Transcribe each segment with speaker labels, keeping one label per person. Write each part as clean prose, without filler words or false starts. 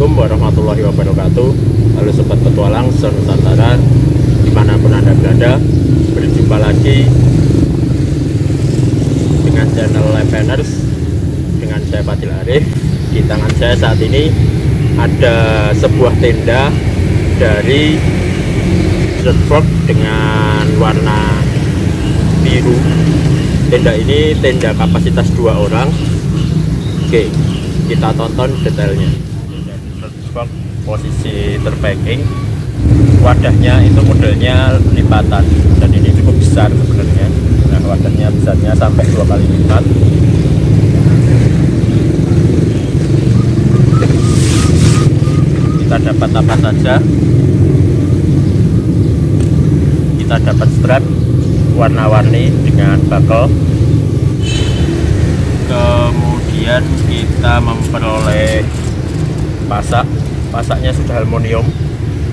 Speaker 1: Assalamualaikum warahmatullahi wabarakatuh. Halo sobat petualang Senusantara, dimanapun anda berada, berjumpa lagi dengan channel Leveners dengan saya Fadil Arif. Di tangan saya saat ini ada sebuah tenda dari Dirtwork dengan warna biru. Tenda ini tenda kapasitas 2 orang. Oke, kita tonton detailnya. Posisi terpacking, wadahnya itu modelnya lipatan dan ini cukup besar sebenarnya. Nah, wadahnya besarnya sampai 2 kali lipat. Kita dapat apa saja? Kita dapat strap warna-warni dengan buckle. Kemudian kita memperoleh pasaknya sudah aluminium,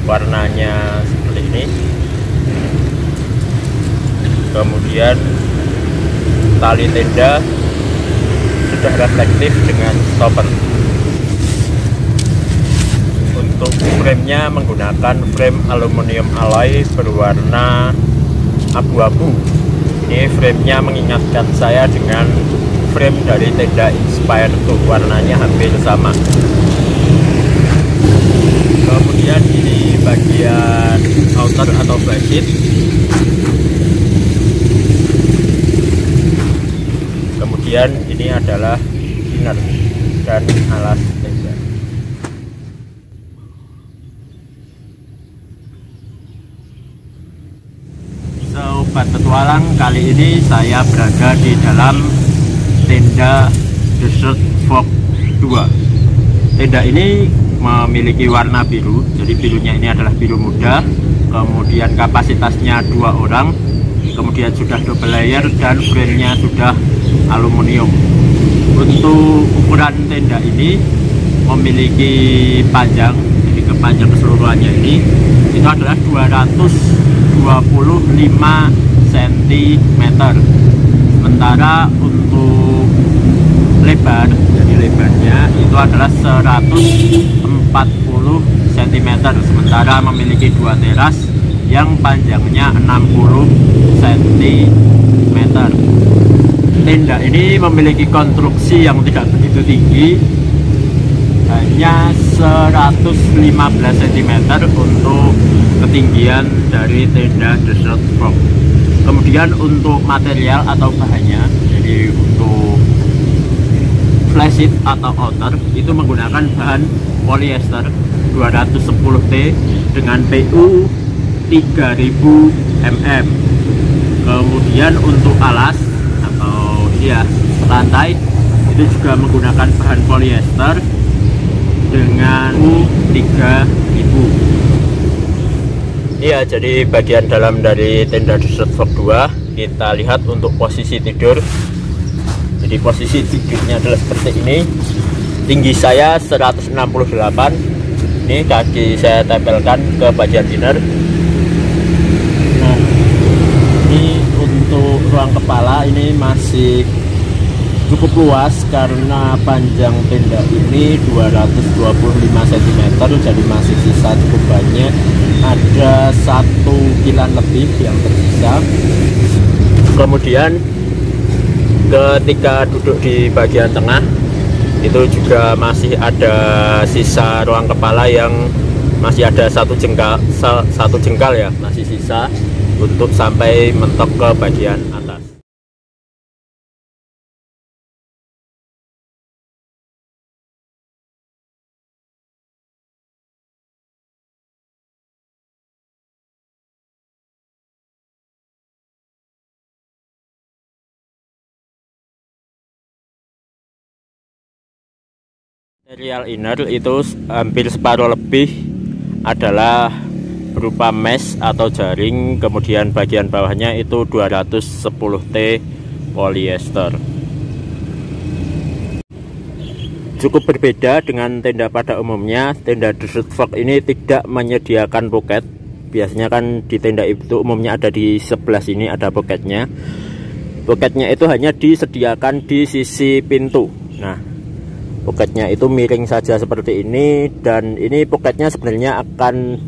Speaker 1: warnanya seperti ini. Kemudian tali tenda sudah reflektif dengan stopper. Untuk frame-nya menggunakan frame aluminium alloy berwarna abu-abu. Ini frame-nya mengingatkan saya dengan frame dari tenda Inspire 2, warnanya hampir sama. Kemudian ini bagian outer atau basit. Kemudian ini adalah inner dan alas tenda. Sobat petualang, kali ini saya berada di dalam tenda Dirtwork 2. Tenda ini memiliki warna biru, jadi birunya ini adalah biru muda. Kemudian kapasitasnya 2 orang, kemudian sudah double layer dan frame-nya sudah aluminium. Untuk ukuran tenda ini memiliki panjang, jadi kepanjang keseluruhannya ini itu adalah 225 cm. Sementara untuk lebar, jadi lebarnya itu adalah 140 cm, sementara memiliki 2 teras yang panjangnya 60 cm. Tenda ini memiliki konstruksi yang tidak begitu tinggi, hanya 115 cm untuk ketinggian dari tenda Dirtwork. Kemudian untuk material atau bahannya, jadi untuk flat sheet atau outer itu menggunakan bahan polyester 210T dengan PU 3000 mm. Kemudian untuk alas atau lantai itu juga menggunakan bahan polyester dengan PU 3000. Iya, jadi bagian dalam dari tenda Dirtwork 2 kita lihat untuk posisi tidur. Jadi posisi tidurnya adalah seperti ini. Tinggi saya 168. Ini kaki saya tempelkan ke bagian inner. Nah, ini untuk ruang kepala ini masih cukup luas karena panjang tenda ini 225 cm, jadi masih sisa cukup banyak. Ada 1 kilan lebih yang tersisa. Kemudian ketika duduk di bagian tengah itu juga masih ada sisa ruang kepala yang masih ada 1 jengkal ya, masih sisa untuk sampai mentok ke bagian atas. Material inner itu hampir separuh lebih adalah berupa mesh atau jaring, kemudian bagian bawahnya itu 210T polyester. Cukup berbeda dengan tenda pada umumnya, tenda Dirtwork ini tidak menyediakan poket. Biasanya kan di tenda itu umumnya ada di sebelah sini, ada poketnya. Poketnya itu hanya disediakan di sisi pintu. Nah, Poketnya itu miring saja seperti ini, dan ini poketnya sebenarnya akan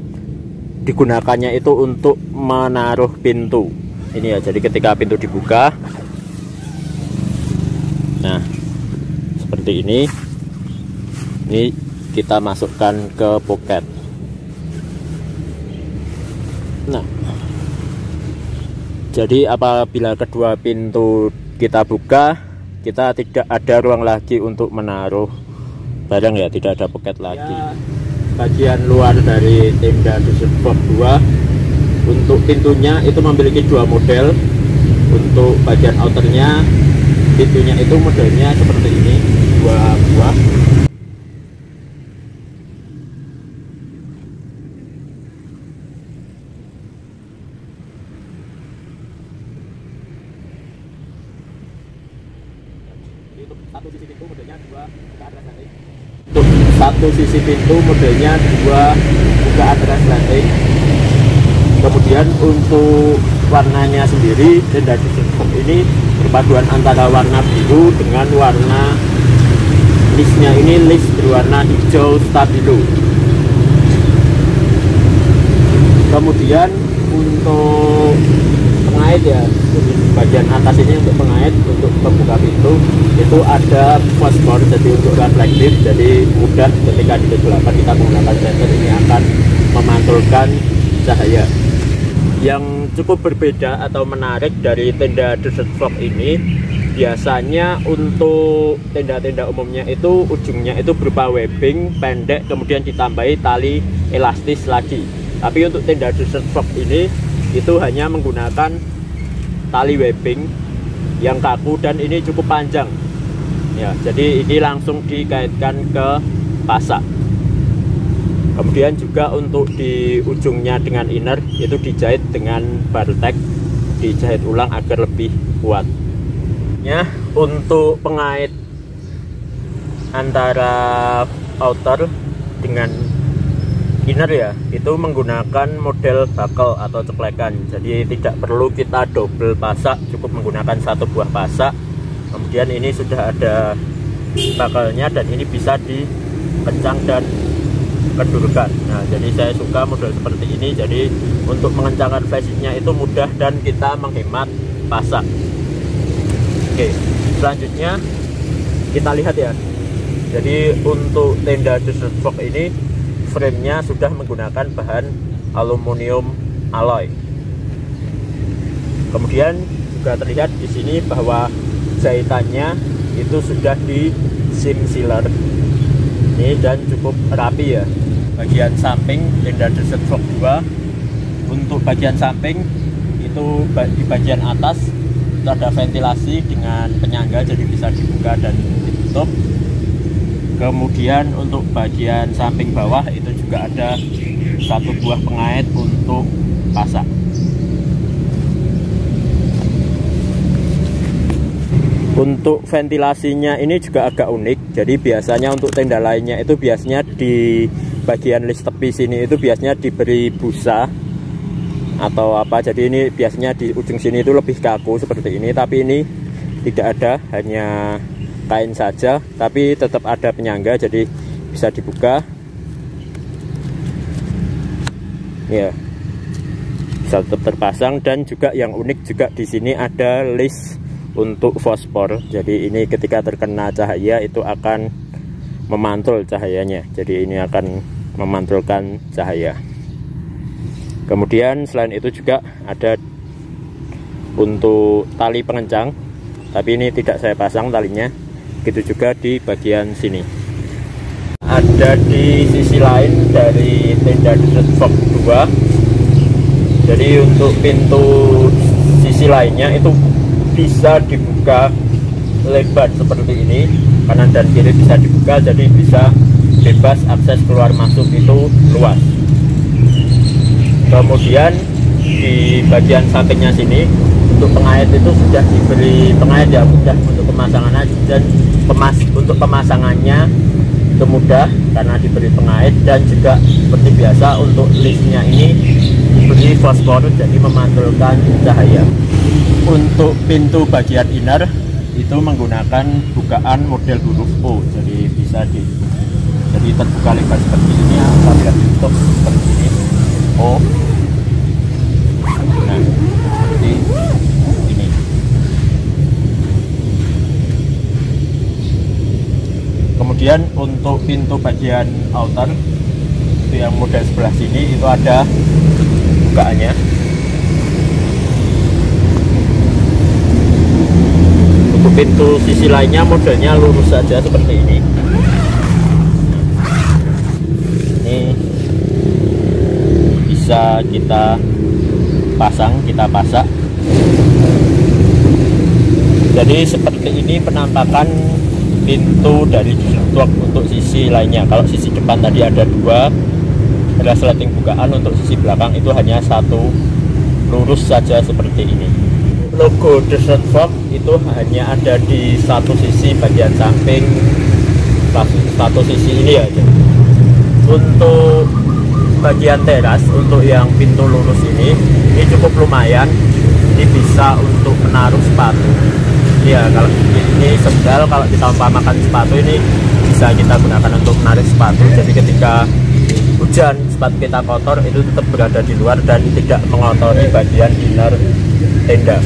Speaker 1: digunakannya itu untuk menaruh pintu ini ya. Jadi ketika pintu dibuka, nah seperti ini kita masukkan ke poket. Nah, jadi apabila kedua pintu kita buka, kita tidak ada ruang lagi untuk menaruh barang ya, tidak ada poket lagi ya. Bagian luar dari tenda Desert Fog 2 untuk pintunya itu memiliki dua model. Untuk bagian outernya, pintunya itu modelnya seperti ini, dua buah. Untuk satu sisi pintu modelnya dua bukaan resleting. Untuk satu sisi pintu modelnya dua bukaan resleting. Kemudian untuk warnanya sendiri, tenda Desert Fog ini perpaduan antara warna biru dengan warna listnya ini list berwarna hijau stabilo. Kemudian untuk pengait ya, jadi bagian atas ini untuk pengait, untuk membuka pintu itu ada fosfor, jadi untuk reflektif, jadi mudah ketika di kegelapan kita menggunakan senter ini akan memantulkan cahaya. Yang cukup berbeda atau menarik dari tenda Desert Fog ini, biasanya untuk tenda-tenda umumnya itu ujungnya itu berupa webbing pendek, kemudian ditambahi tali elastis lagi. Tapi untuk tenda Desert Fog ini itu hanya menggunakan tali webbing yang kaku dan ini cukup panjang ya, jadi ini langsung dikaitkan ke pasak. Kemudian juga untuk di ujungnya dengan inner itu dijahit dengan bartek, dijahit ulang agar lebih kuat ya. Untuk pengait antara outer dengan inner ya, itu menggunakan model buckle atau ceplekan, jadi tidak perlu kita double pasak, cukup menggunakan satu buah pasak. Kemudian ini sudah ada buckle-nya dan ini bisa dikencang dan kendurkan. Nah, jadi saya suka model seperti ini, jadi untuk mengencangkan flashingnya itu mudah dan kita menghemat pasak. Oke, selanjutnya kita lihat ya. Jadi untuk tenda Desert Fog ini frame-nya sudah menggunakan bahan aluminium alloy. Kemudian juga terlihat di sini bahwa jahitannya itu sudah di seam sealer ini dan cukup rapi ya. Bagian samping tenda Desert Fog 2, untuk bagian samping itu di bagian atas itu ada ventilasi dengan penyangga, jadi bisa dibuka dan ditutup. Kemudian untuk bagian samping bawah itu juga ada satu buah pengait untuk pasak. Untuk ventilasinya ini juga agak unik, jadi biasanya untuk tenda lainnya itu biasanya di bagian list tepi sini itu biasanya diberi busa atau apa, jadi ini biasanya di ujung sini itu lebih kaku seperti ini, tapi ini tidak ada, hanya kain saja, tapi tetap ada penyangga jadi bisa dibuka ya, bisa tetap terpasang. Dan juga yang unik juga di sini ada list untuk fosfor, jadi ini ketika terkena cahaya itu akan memantul cahayanya, jadi ini akan memantulkan cahaya. Kemudian selain itu juga ada untuk tali pengencang, tapi ini tidak saya pasang talinya. Begitu juga di bagian sini. Ada di sisi lain dari tenda Desert Fog 2, jadi untuk pintu sisi lainnya itu bisa dibuka lebar seperti ini, kanan dan kiri bisa dibuka, jadi bisa bebas, akses keluar masuk itu luas. Kemudian di bagian sampingnya sini untuk pengait itu sudah diberi pengait ya, mudah untuk pemasangannya, dan untuk pemasangannya itu mudah karena diberi pengait, dan juga seperti biasa untuk listnya ini diberi fosfor jadi memantulkan cahaya. Untuk pintu bagian inner itu menggunakan bukaan model huruf O, jadi bisa tadi. Jadi terbuka lebar seperti ini, apabila ditutup seperti ini. Oh, nah seperti ini. Kemudian untuk pintu bagian outer itu yang model sebelah sini itu ada bukaannya. Untuk pintu sisi lainnya modelnya lurus saja seperti ini. Ini bisa kita pasang, kita pasak. Jadi seperti ini penampakan pintu dari Dusseldorf untuk sisi lainnya. Kalau sisi depan tadi ada dua, ada sleting bukaan. Untuk sisi belakang itu hanya satu, lurus saja seperti ini. Logo Dusseldorf itu hanya ada di satu sisi bagian samping, satu sisi ini aja. Untuk bagian teras, untuk yang pintu lurus ini cukup lumayan. Ini bisa untuk menaruh sepatu. Ya, kalau ini sendal, kalau kita umpamakan sepatu ini bisa kita gunakan untuk menarik sepatu. Jadi ketika hujan sepatu kita kotor itu tetap berada di luar dan tidak mengotori bagian inner tenda.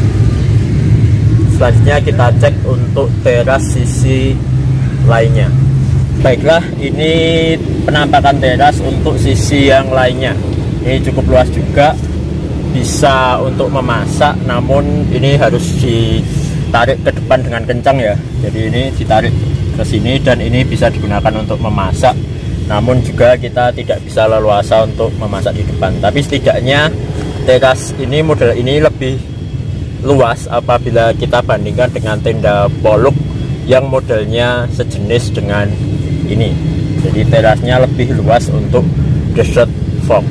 Speaker 1: Selanjutnya kita cek untuk teras sisi lainnya. Baiklah, ini penampakan teras untuk sisi yang lainnya. Ini cukup luas juga, bisa untuk memasak, namun ini harus ditarik ke depan dengan kencang ya. Jadi ini ditarik ke sini dan ini bisa digunakan untuk memasak, namun juga kita tidak bisa leluasa untuk memasak di depan. Tapi setidaknya teras ini, model ini lebih luas apabila kita bandingkan dengan tenda Poluk yang modelnya sejenis dengan ini. Jadi terasnya lebih luas untuk Dusseldorf.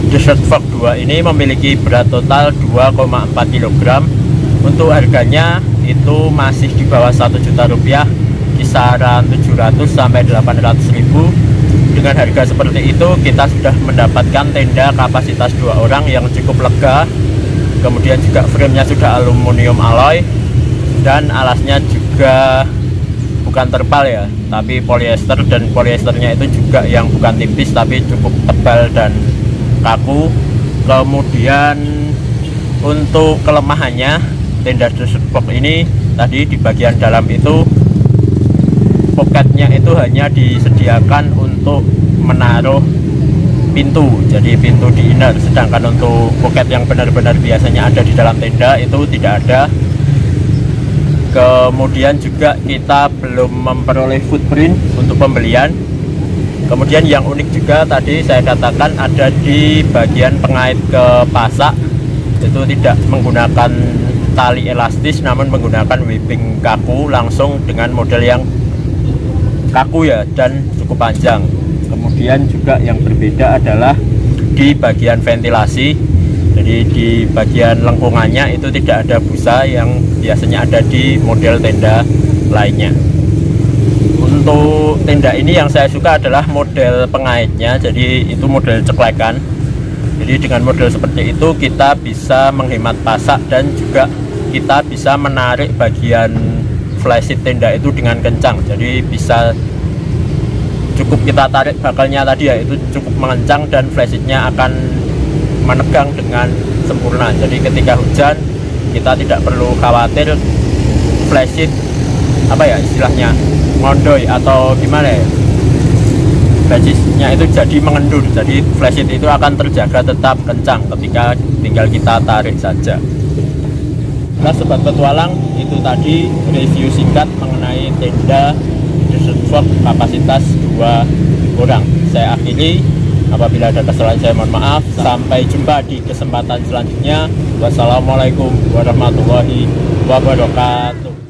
Speaker 1: Dusseldorf 2 ini memiliki berat total 2,4 kg. Untuk harganya itu masih di bawah 1 juta rupiah, kisaran 700 sampai 800 ribu. Dengan harga seperti itu kita sudah mendapatkan tenda kapasitas 2 orang yang cukup lega. Kemudian juga framenya sudah aluminium alloy dan alasnya juga bukan terpal ya, tapi polyester, dan polyesternya itu juga yang bukan tipis tapi cukup tebal dan kaku. Kemudian untuk kelemahannya, tenda Dusseldorf ini tadi di bagian dalam itu poketnya itu hanya disediakan untuk menaruh pintu, jadi pintu di inner. Sedangkan untuk poket yang benar-benar biasanya ada di dalam tenda itu tidak ada. Kemudian juga kita belum memperoleh footprint untuk pembelian. Kemudian yang unik juga tadi saya katakan ada di bagian pengait ke pasak, itu tidak menggunakan tali elastis namun menggunakan webbing kaku langsung dengan model yang kaku ya dan cukup panjang. Kemudian juga yang berbeda adalah di bagian ventilasi. Jadi di bagian lengkungannya itu tidak ada busa yang biasanya ada di model tenda lainnya. Untuk tenda ini yang saya suka adalah model pengaitnya, jadi itu model ceklekan. Jadi dengan model seperti itu kita bisa menghemat pasak dan juga kita bisa menarik bagian flysheet tenda itu dengan kencang. Jadi bisa cukup kita tarik bakalnya tadi ya, itu cukup mengencang dan flysheetnya akan menegang dengan sempurna. Jadi ketika hujan kita tidak perlu khawatir flysheet apa ya istilahnya ngondoy atau gimana ya, flysheetnya itu jadi mengendur. Jadi flysheet itu akan terjaga tetap kencang ketika tinggal kita tarik saja. Nah sobat petualang, itu tadi review singkat mengenai tenda Dusseldorf kapasitas 2 orang. Saya akhiri. Apabila ada kesalahan saya mohon maaf. Sampai jumpa di kesempatan selanjutnya. Wassalamualaikum warahmatullahi wabarakatuh.